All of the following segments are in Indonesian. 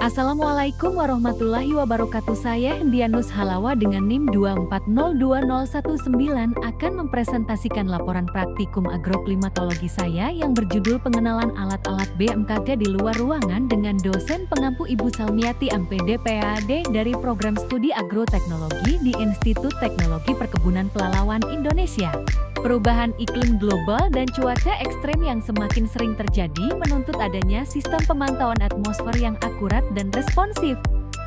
Assalamualaikum warahmatullahi wabarakatuh. Saya Hendianus Halawa dengan NIM 2402019 akan mempresentasikan laporan praktikum agroklimatologi saya yang berjudul Pengenalan Alat-alat BMKG di Luar Ruangan dengan dosen pengampu Ibu Salmiati MPD PhD dari Program Studi Agroteknologi di Institut Teknologi Perkebunan Pelalawan Indonesia. Perubahan iklim global dan cuaca ekstrem yang semakin sering terjadi menuntut adanya sistem pemantauan atmosfer yang akurat dan responsif.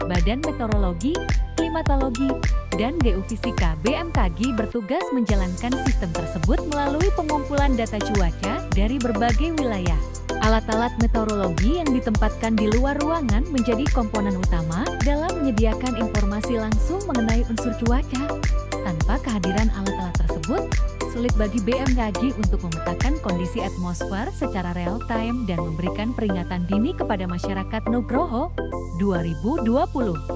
Badan Meteorologi, Klimatologi, dan Geofisika BMKG bertugas menjalankan sistem tersebut melalui pengumpulan data cuaca dari berbagai wilayah. Alat-alat meteorologi yang ditempatkan di luar ruangan menjadi komponen utama dalam menyediakan informasi langsung mengenai unsur cuaca. Tanpa kehadiran alat-alat tersebut, sulit bagi BMKG untuk memetakan kondisi atmosfer secara real-time dan memberikan peringatan dini kepada masyarakat Nugroho 2020.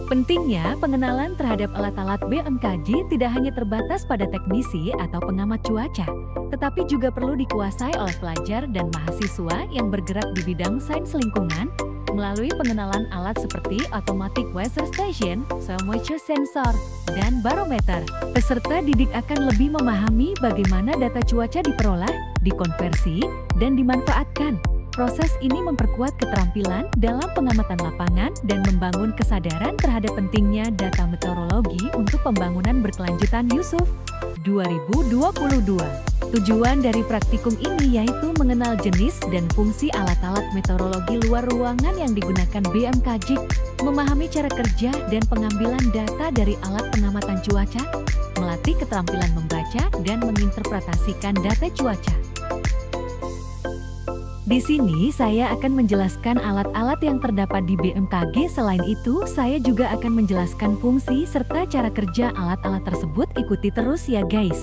Pentingnya, pengenalan terhadap alat-alat BMKG tidak hanya terbatas pada teknisi atau pengamat cuaca, tetapi juga perlu dikuasai oleh pelajar dan mahasiswa yang bergerak di bidang sains lingkungan, melalui pengenalan alat seperti Automatic Weather Station, Soil Moisture Sensor, dan barometer. Peserta didik akan lebih memahami bagaimana data cuaca diperoleh, dikonversi, dan dimanfaatkan. Proses ini memperkuat keterampilan dalam pengamatan lapangan dan membangun kesadaran terhadap pentingnya data meteorologi untuk pembangunan berkelanjutan Yusuf 2022. Tujuan dari praktikum ini yaitu mengenal jenis dan fungsi alat-alat meteorologi luar ruangan yang digunakan BMKG, memahami cara kerja dan pengambilan data dari alat pengamatan cuaca, melatih keterampilan membaca dan menginterpretasikan data cuaca. Di sini saya akan menjelaskan alat-alat yang terdapat di BMKG. Selain itu, saya juga akan menjelaskan fungsi serta cara kerja alat-alat tersebut. Ikuti terus ya guys.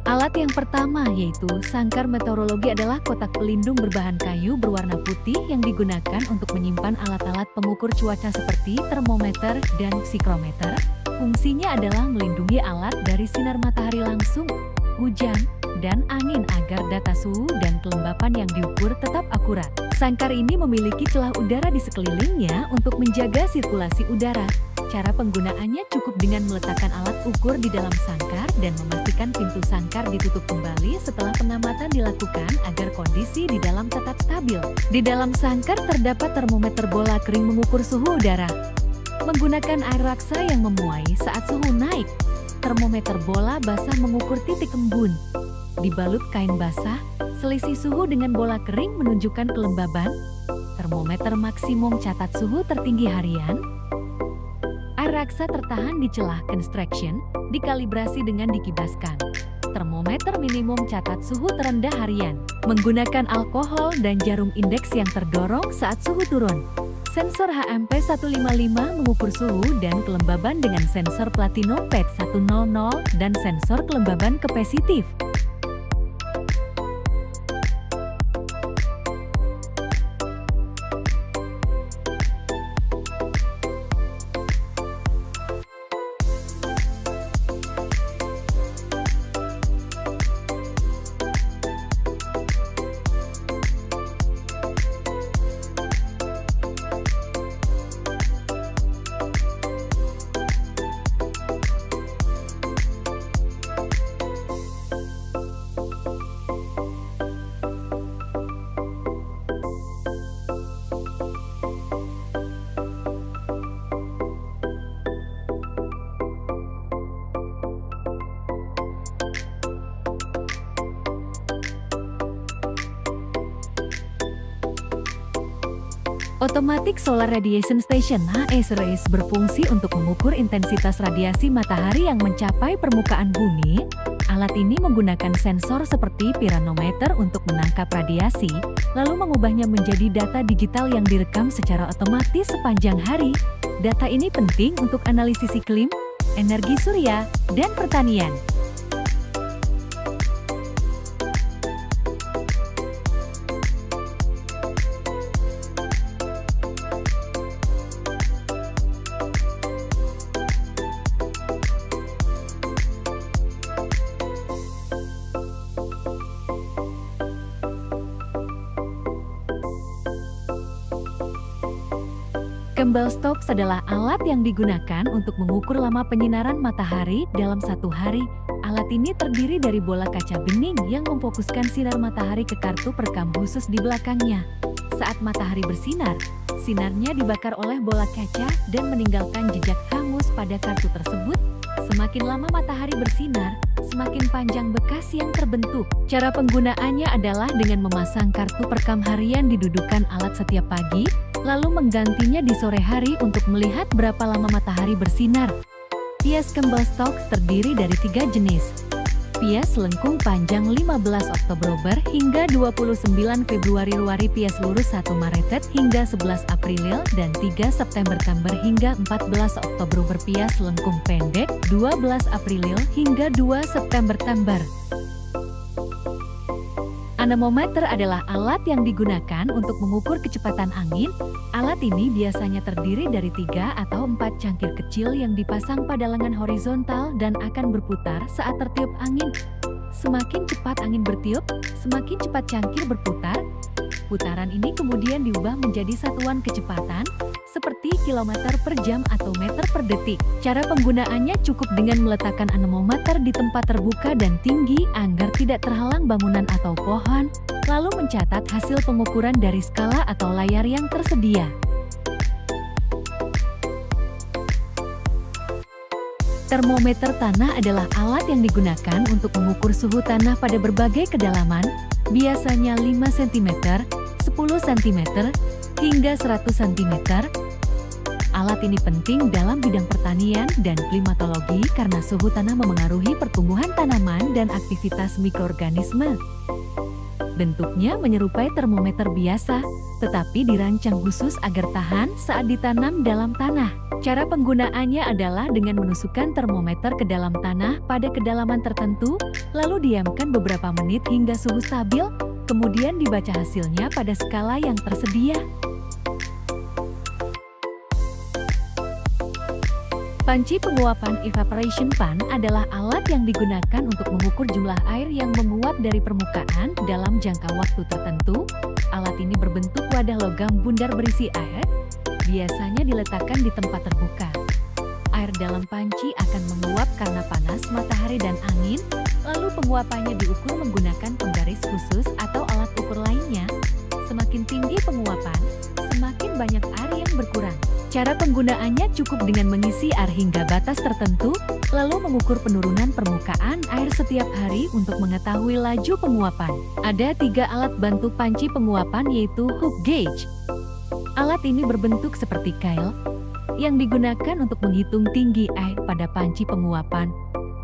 Alat yang pertama yaitu sangkar meteorologi adalah kotak pelindung berbahan kayu berwarna putih yang digunakan untuk menyimpan alat-alat pengukur cuaca seperti termometer dan psikrometer. Fungsinya adalah melindungi alat dari sinar matahari langsung, hujan, dan angin agar data suhu dan kelembapan yang diukur tetap akurat. Sangkar ini memiliki celah udara di sekelilingnya untuk menjaga sirkulasi udara. Cara penggunaannya cukup dengan meletakkan alat ukur di dalam sangkar dan memastikan pintu sangkar ditutup kembali setelah pengamatan dilakukan agar kondisi di dalam tetap stabil. Di dalam sangkar terdapat termometer bola kering mengukur suhu udara. Menggunakan air raksa yang memuai saat suhu naik. Termometer bola basah mengukur titik embun. Dibalut kain basah, selisih suhu dengan bola kering menunjukkan kelembaban. Termometer maksimum catat suhu tertinggi harian. Air raksa tertahan di celah construction, dikalibrasi dengan dikibaskan. Termometer minimum catat suhu terendah harian. Menggunakan alkohol dan jarum indeks yang terdorong saat suhu turun. Sensor HMP 155 mengukur suhu dan kelembaban dengan sensor Platinum PET 100 dan sensor kelembaban kapasitif. Automatic Solar Radiation Station (ASRS) berfungsi untuk mengukur intensitas radiasi matahari yang mencapai permukaan bumi. Alat ini menggunakan sensor seperti piranometer untuk menangkap radiasi, lalu mengubahnya menjadi data digital yang direkam secara otomatis sepanjang hari. Data ini penting untuk analisis iklim, energi surya, dan pertanian. Campbell Stokes adalah alat yang digunakan untuk mengukur lama penyinaran matahari dalam satu hari. Alat ini terdiri dari bola kaca bening yang memfokuskan sinar matahari ke kartu perekam khusus di belakangnya. Saat matahari bersinar, sinarnya dibakar oleh bola kaca dan meninggalkan jejak hangus pada kartu tersebut. Semakin lama matahari bersinar, semakin panjang bekas yang terbentuk. Cara penggunaannya adalah dengan memasang kartu perekam harian di dudukan alat setiap pagi, lalu menggantinya di sore hari untuk melihat berapa lama matahari bersinar. Pias Campbell Stokes terdiri dari 3 jenis. Pias lengkung panjang 15 Oktober hingga 29 Februari, pias lurus 1 Maret hingga 11 April, dan 3 September hingga 14 Oktober, pias lengkung pendek 12 April hingga 2 September. Anemometer adalah alat yang digunakan untuk mengukur kecepatan angin. Alat ini biasanya terdiri dari 3 atau 4 cangkir kecil yang dipasang pada lengan horizontal dan akan berputar saat tertiup angin. Semakin cepat angin bertiup, semakin cepat cangkir berputar. Putaran ini kemudian diubah menjadi satuan kecepatan, seperti kilometer per jam atau meter per detik. Cara penggunaannya cukup dengan meletakkan anemometer di tempat terbuka dan tinggi agar tidak terhalang bangunan atau pohon, lalu mencatat hasil pengukuran dari skala atau layar yang tersedia. Termometer tanah adalah alat yang digunakan untuk mengukur suhu tanah pada berbagai kedalaman, biasanya 5 cm, 10 cm, hingga 100 cm. Alat ini penting dalam bidang pertanian dan klimatologi karena suhu tanah memengaruhi pertumbuhan tanaman dan aktivitas mikroorganisme. Bentuknya menyerupai termometer biasa, tetapi dirancang khusus agar tahan saat ditanam dalam tanah. Cara penggunaannya adalah dengan menusukkan termometer ke dalam tanah pada kedalaman tertentu, lalu diamkan beberapa menit hingga suhu stabil, kemudian dibaca hasilnya pada skala yang tersedia. Panci penguapan evaporation pan adalah alat yang digunakan untuk mengukur jumlah air yang menguap dari permukaan dalam jangka waktu tertentu. Alat ini berbentuk wadah logam bundar berisi air, biasanya diletakkan di tempat terbuka. Air dalam panci akan menguap karena panas matahari dan angin, lalu penguapannya diukur menggunakan penggaris khusus atau alat ukur lainnya. Semakin tinggi penguapan, semakin banyak air yang berkurang. Cara penggunaannya cukup dengan mengisi air hingga batas tertentu, lalu mengukur penurunan permukaan air setiap hari untuk mengetahui laju penguapan. Ada 3 alat bantu panci penguapan yaitu hook gauge. Alat ini berbentuk seperti kail, yang digunakan untuk menghitung tinggi air pada panci penguapan.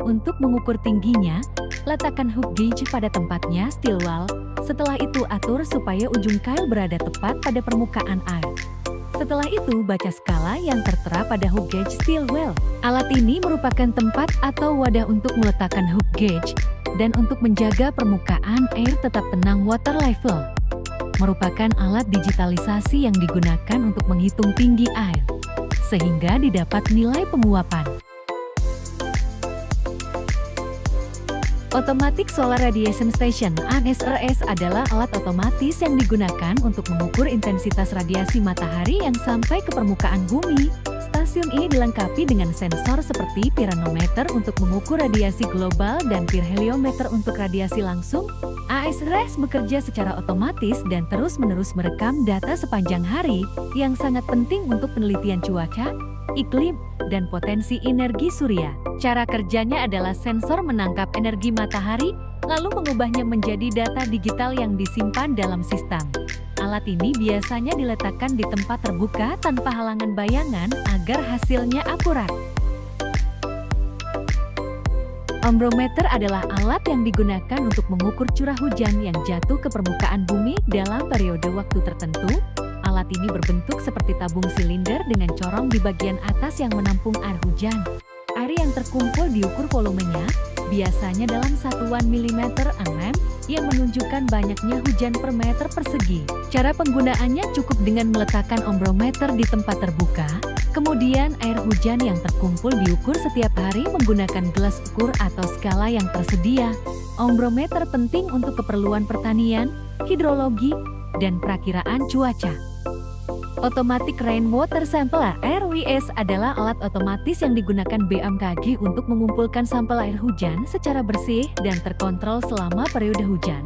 Untuk mengukur tingginya, letakkan hook gauge pada tempatnya steel wall. Setelah itu atur supaya ujung kail berada tepat pada permukaan air. Setelah itu baca skala yang tertera pada hook gauge steel well. Alat ini merupakan tempat atau wadah untuk meletakkan hook gauge dan untuk menjaga permukaan air tetap tenang water level. Merupakan alat digitalisasi yang digunakan untuk menghitung tinggi air, sehingga didapat nilai penguapan. Automatic Solar Radiation Station (ASRS) adalah alat otomatis yang digunakan untuk mengukur intensitas radiasi matahari yang sampai ke permukaan bumi. Stasiun ini dilengkapi dengan sensor seperti piranometer untuk mengukur radiasi global dan pirheliometer untuk radiasi langsung. ASRS bekerja secara otomatis dan terus-menerus merekam data sepanjang hari, yang sangat penting untuk penelitian cuaca, iklim, dan potensi energi surya. Cara kerjanya adalah sensor menangkap energi matahari, lalu mengubahnya menjadi data digital yang disimpan dalam sistem. Alat ini biasanya diletakkan di tempat terbuka tanpa halangan bayangan agar hasilnya akurat. Ombrometer adalah alat yang digunakan untuk mengukur curah hujan yang jatuh ke permukaan bumi dalam periode waktu tertentu. Alat ini berbentuk seperti tabung silinder dengan corong di bagian atas yang menampung air hujan. Air yang terkumpul diukur volumenya, biasanya dalam satuan milimeter mm, yang menunjukkan banyaknya hujan per meter persegi. Cara penggunaannya cukup dengan meletakkan ombrometer di tempat terbuka, kemudian air hujan yang terkumpul diukur setiap hari menggunakan gelas ukur atau skala yang tersedia. Ombrometer penting untuk keperluan pertanian, hidrologi, dan perakiraan cuaca. Automatic Rainwater Sampler (ARWS) adalah alat otomatis yang digunakan BMKG untuk mengumpulkan sampel air hujan secara bersih dan terkontrol selama periode hujan.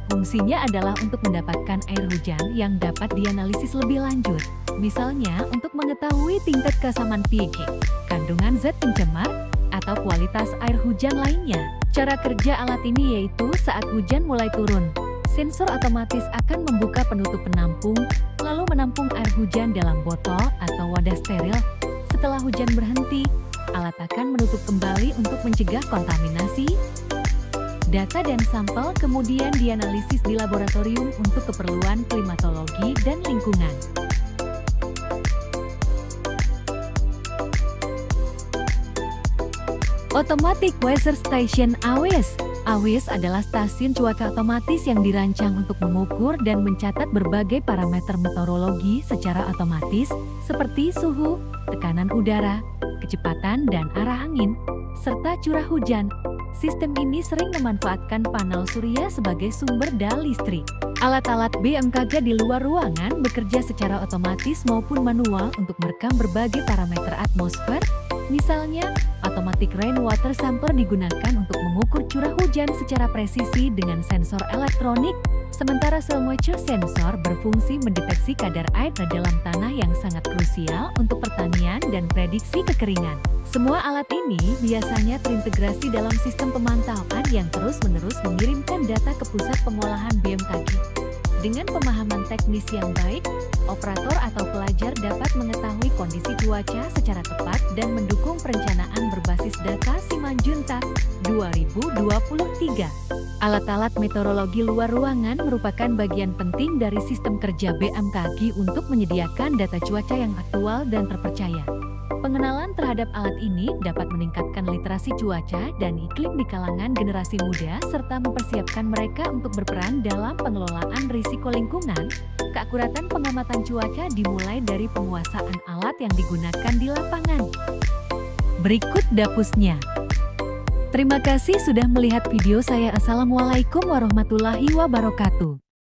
Fungsinya adalah untuk mendapatkan air hujan yang dapat dianalisis lebih lanjut, misalnya untuk mengetahui tingkat keasaman pH, kandungan zat pencemar, atau kualitas air hujan lainnya. Cara kerja alat ini yaitu saat hujan mulai turun, sensor otomatis akan membuka penutup penampung, lalu menampung air hujan dalam botol atau wadah steril. Setelah hujan berhenti, alat akan menutup kembali untuk mencegah kontaminasi. Data dan sampel kemudian dianalisis di laboratorium untuk keperluan klimatologi dan lingkungan. Automatic Weather Station (AWS). AWS adalah stasiun cuaca otomatis yang dirancang untuk mengukur dan mencatat berbagai parameter meteorologi secara otomatis, seperti suhu, tekanan udara, kecepatan dan arah angin, serta curah hujan. Sistem ini sering memanfaatkan panel surya sebagai sumber daya listrik. Alat-alat BMKG di luar ruangan bekerja secara otomatis maupun manual untuk merekam berbagai parameter atmosfer. Misalnya, Automatic Rainwater Sampler digunakan untuk mengukur curah hujan secara presisi dengan sensor elektronik, sementara Soil Moisture Sensor berfungsi mendeteksi kadar air di dalam tanah yang sangat krusial untuk pertanian dan prediksi kekeringan. Semua alat ini biasanya terintegrasi dalam sistem pemantauan yang terus-menerus mengirimkan data ke pusat pengolahan BMKG. Dengan pemahaman teknis yang baik, operator atau pelajar dapat mengetahui kondisi cuaca secara tepat dan mendukung perencanaan berbasis data Simanjuntak 2023. Alat-alat meteorologi luar ruangan merupakan bagian penting dari sistem kerja BMKG untuk menyediakan data cuaca yang aktual dan terpercaya. Pengenalan terhadap alat ini dapat meningkatkan literasi cuaca dan iklim di kalangan generasi muda serta mempersiapkan mereka untuk berperan dalam pengelolaan risiko lingkungan. Keakuratan pengamatan cuaca dimulai dari penguasaan alat yang digunakan di lapangan. Berikut dapusnya. Terima kasih sudah melihat video saya. Assalamualaikum warahmatullahi wabarakatuh.